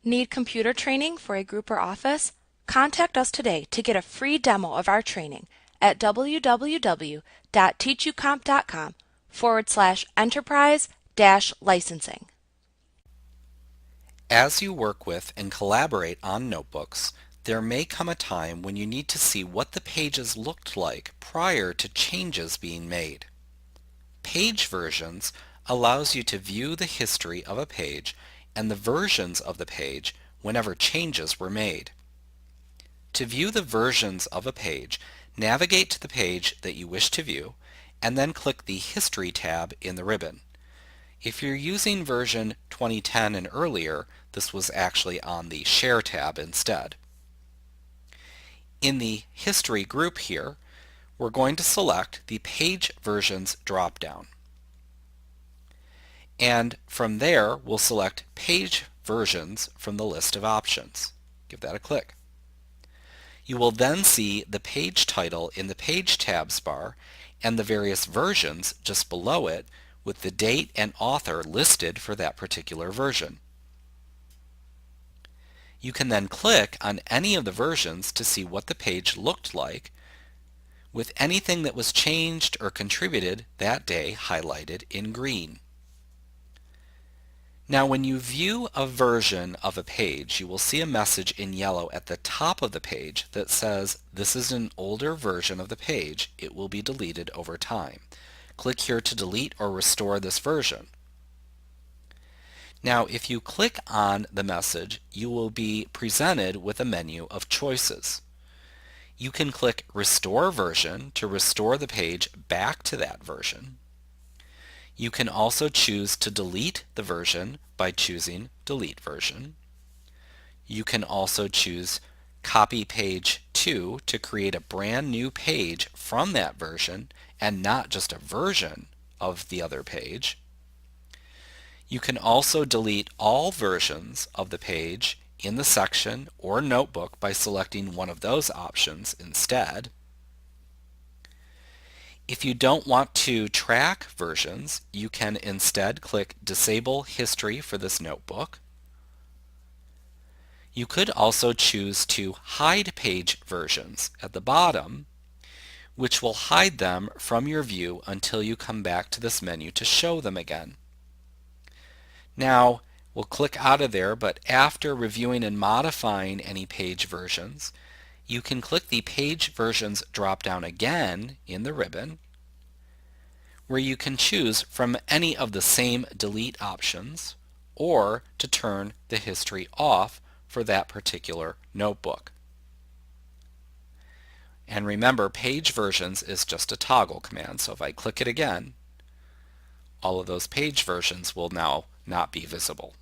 Need computer training for a group or office? Contact us today to get a free demo of our training at www.teachucomp.com/enterprise-licensing. As you work with and collaborate on notebooks, there may come a time when you need to see what the pages looked like prior to changes being made. Page versions allows you to view the history of a page and the versions of the page whenever changes were made. To view the versions of a page, navigate to the page that you wish to view and then click the History tab in the ribbon. If you're using version 2010 and earlier, this was actually on the Share tab instead. In the History group here, we're going to select the Page Versions drop-down. And from there, we'll select Page Versions from the list of options. Give that a click. You will then see the page title in the Page tabs bar and the various versions just below it with the date and author listed for that particular version. You can then click on any of the versions to see what the page looked like, with anything that was changed or contributed that day highlighted in green. Now when you view a version of a page, you will see a message in yellow at the top of the page that says, "This is an older version of the page. It will be deleted over time. Click here to delete or restore this version." Now if you click on the message, you will be presented with a menu of choices. You can click Restore Version to restore the page back to that version. You can also choose to delete the version by choosing Delete Version. You can also choose Copy Page to create a brand new page from that version and not just a version of the other page. You can also delete all versions of the page in the section or notebook by selecting one of those options instead. If you don't want to track versions, you can instead click Disable History for this notebook. You could also choose to hide page versions at the bottom, which will hide them from your view until you come back to this menu to show them again. Now, we'll click out of there, but after reviewing and modifying any page versions, you can click the Page Versions drop-down again in the ribbon, where you can choose from any of the same delete options or to turn the history off for that particular notebook. And remember, Page Versions is just a toggle command, so if I click it again, all of those page versions will now not be visible.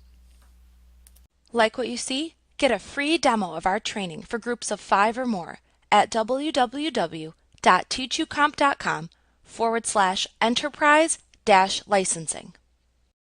Like what you see? Get a free demo of our training for groups of 5 or more at www.teachucomp.com/enterprise-licensing.